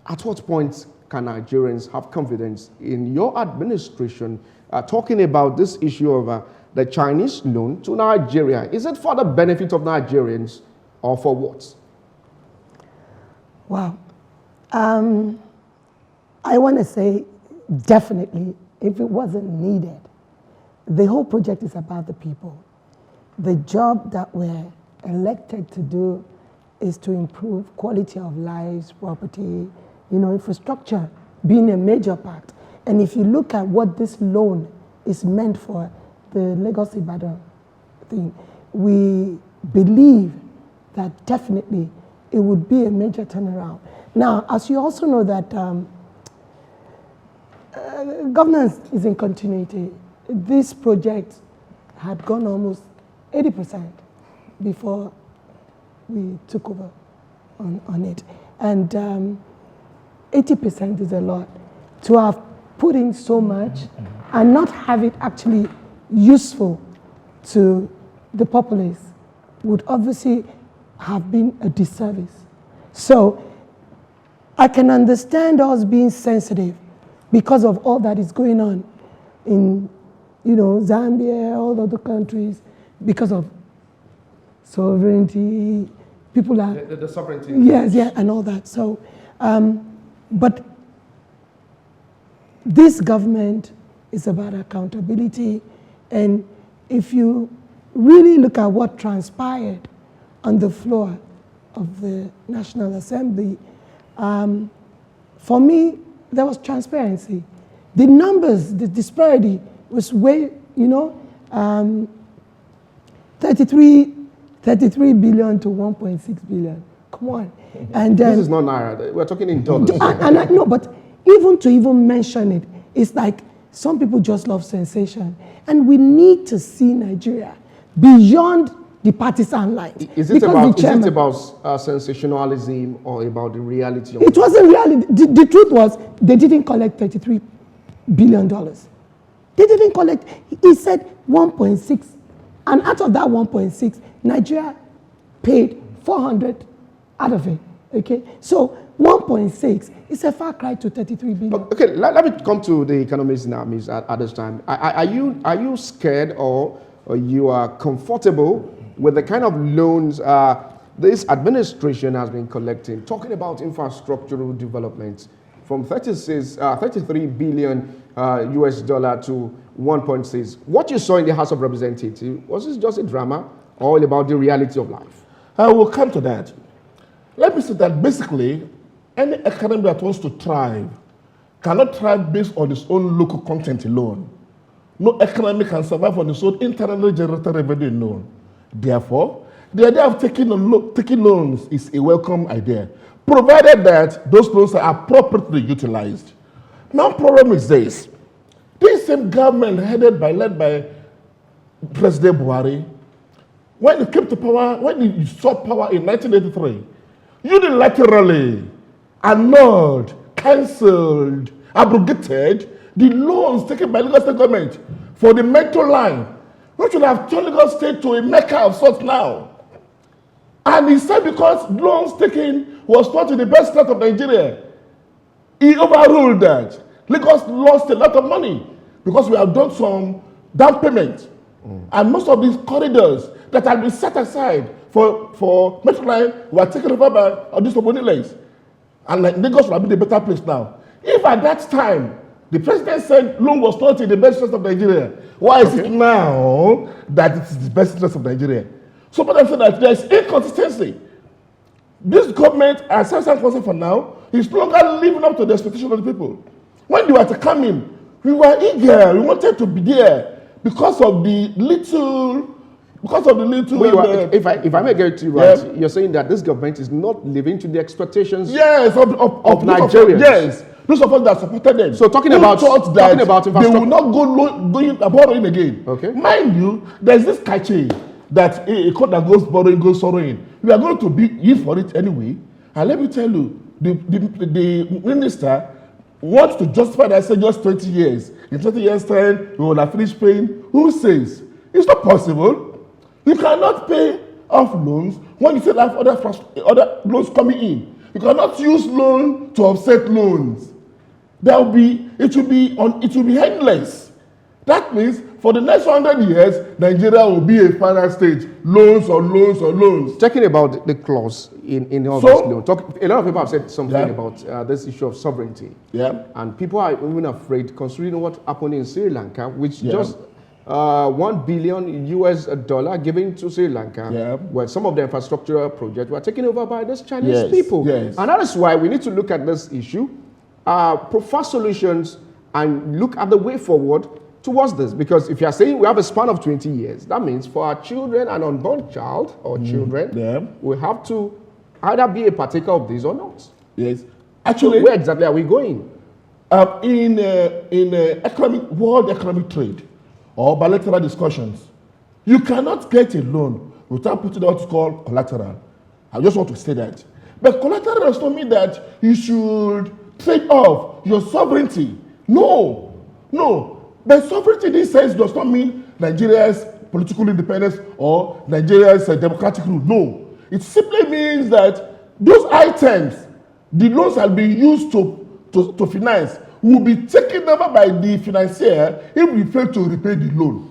At what point can Nigerians have confidence in your administration talking about this issue of the Chinese loan to Nigeria? Is it for the benefit of Nigerians or for what? Wow. I want to say definitely, if it wasn't needed, the whole project is about the people. The job that we're elected to do is to improve quality of lives, property, infrastructure being a major part. And if you look at what this loan is meant for, the Lagos-Ibadan thing, we believe that definitely it would be a major turnaround. Now, as you also know that governance is in continuity. This project had gone almost 80% before we took over on it. And 80% is a lot. To have put in so much and not have it actually useful to the populace would obviously have been a disservice. So I can understand us being sensitive because of all that is going on in, Zambia, all other countries, because of sovereignty, people are... The sovereignty. Yes, yeah, and all that. So, but this government is about accountability, and if you really look at what transpired on the floor of the National Assembly, for me, there was transparency. The numbers, the disparity was way, 33 billion to 1.6 billion. Come on. And this is not Naira. We're talking in dollars. No, but even mention it, it's like some people just love sensation. And we need to see Nigeria beyond the partisan lines. Is it about sensationalism or about the reality of it? Wasn't reality. The truth was they didn't collect $33 billion. They didn't collect. He said 1.6. And out of that 1.6, Nigeria paid 400 out of it. Okay? So 1.6 is a far cry to 33 billion. Okay, let me come to the economists now, Ms. at this time. Are you scared or you are comfortable with the kind of loans this administration has been collecting, talking about infrastructural development from 33 billion US dollar to 1.6? What you saw in the House of Representatives, was this just a drama or all about the reality of life? I will come to that. Let me say that basically, any economy that wants to thrive cannot thrive based on its own local content alone. No economy can survive on its own internally generated revenue alone. Therefore, the idea of taking loans is a welcome idea, provided that those loans are appropriately utilized. Now, problem is this. This same government led by President Buhari, when he came to power, when he saw power in 1983, unilaterally annulled, cancelled, abrogated the loans taken by Lagos State government for the metro line, which would have turned Lagos State to a mecca of sorts now. And he said because loans taken was not in the best state of Nigeria, he overruled that. Lagos lost a lot of money because we have done some down payment. And most of these corridors that had been set aside for metro line were taken over by Odisoboni lanes. And like Lagos will be the better place now. If at that time the president said loan was not in the best interest of Nigeria, why is it now that it is the best interest of Nigeria? So but I'm saying that there is inconsistency. This government, as far as I'm concerned for now, is no longer living up to the expectation of the people. When they were to come in, we were eager, we wanted to be there because of the little. If I may get it right, yeah. You're saying that this government is not living to the expectations of Nigerians. Yes, those of us that supported them. So talking about infrastructure, they will not going borrowing again. Okay. Mind you, there's this catchy that a court that goes borrowing goes sorrowing. We are going to be in for it anyway. And let me tell you, the minister wants to justify that, say just 20 years. In 20 years' time, we will have finished paying. Who says? It's not possible. You cannot pay off loans when you still have other loans coming in. You cannot use loan to offset loans. It will be endless. That means for the next 100 years, Nigeria will be a final stage. Loans on loans on loans. Talking about the clause in all So- this loan, a lot of people have said something Yeah. about this issue of sovereignty. Yeah. And people are even afraid, considering what happened in Sri Lanka, which Yeah. just $1 billion US dollar given to Sri Lanka, Yeah. where some of the infrastructural projects were taken over by these Chinese Yes, people. yes. And that is why we need to look at this issue, provide solutions, and look at the way forward towards this. Because if you are saying we have a span of 20 years, that means for our children and unborn child or children, Yeah. we have to either be a partaker of this or not. Yes. So Actually, where exactly are we going? in world economic trade or bilateral discussions, you cannot get a loan without putting what is called collateral. I just want to say that. But collateral does not mean that you should trade off your sovereignty. No, no. But sovereignty in this sense does not mean Nigeria's political independence or Nigeria's democratic rule. No. It simply means that those items, the loans that will be used to finance, will be taken over by the financier if we fail to repay the loan.